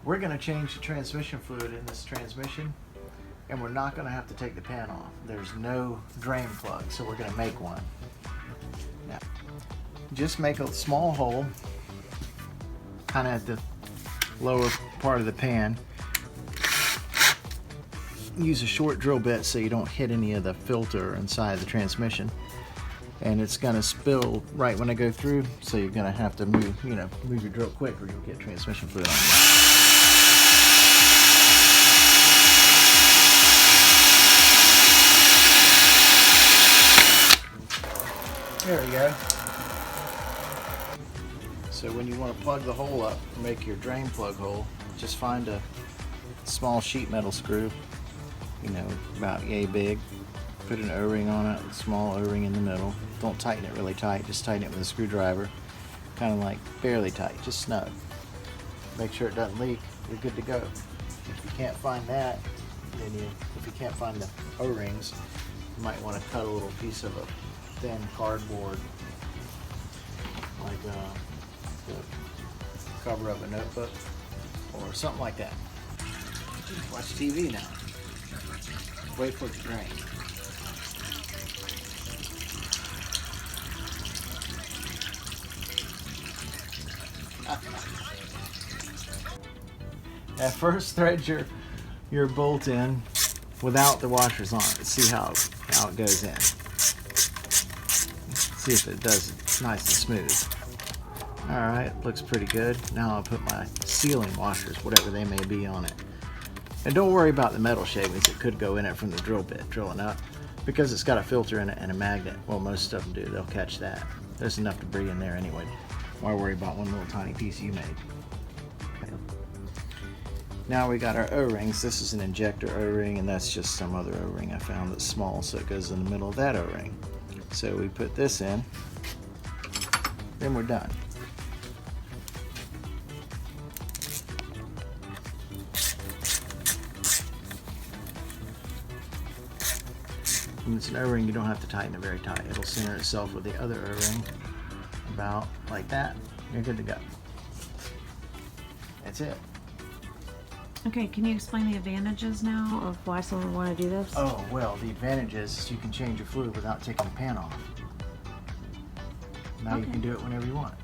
We're going to change the transmission fluid in this transmission, and we're not going to have to take the pan off. There's no drain plug, so we're going to make one. Now, just make a small hole, kind of at the lower part of the pan. Use a short drill bit so you don't hit any of the filter inside of the transmission. And it's going to spill right when I go through, so you're going to have to move your drill quick or you'll get transmission fluid on you. There we go. So when you want to plug the hole up, make your drain plug hole, just find a small sheet metal screw, about yay big. Put an O-ring on it, a small O-ring in the middle. Don't tighten it really tight, just tighten it with a screwdriver. Kind of like barely tight, just snug. Make sure it doesn't leak, you're good to go. If you can't find that, if you can't find the O-rings, you might want to cut a little piece of a thin cardboard, like the cover of a notebook, or something like that. Watch TV now. Wait for it to drain. At first, thread your bolt in without the washers on it. See how it goes in. See if it does it nice and smooth. Alright, looks pretty good. Now I'll put my sealing washers, whatever they may be, on it. And don't worry about the metal shavings that could go in it from the drill bit, drilling up. Because it's got a filter in it and a magnet. Well, most of them do. They'll catch that. There's enough debris in there anyway. Why worry about one little tiny piece you made? Now we got our O-rings. This is an injector O-ring, and that's just some other O-ring I found that's small, so it goes in the middle of that O-ring. So we put this in, then we're done. When it's an O-ring, you don't have to tighten it very tight. It'll center itself with the other O-ring, about like that. You're good to go. That's it. Okay, can you explain the advantages now of why someone would want to do this? Oh, well, the advantage is you can change your fluid without taking the pan off. Now you can do it whenever you want.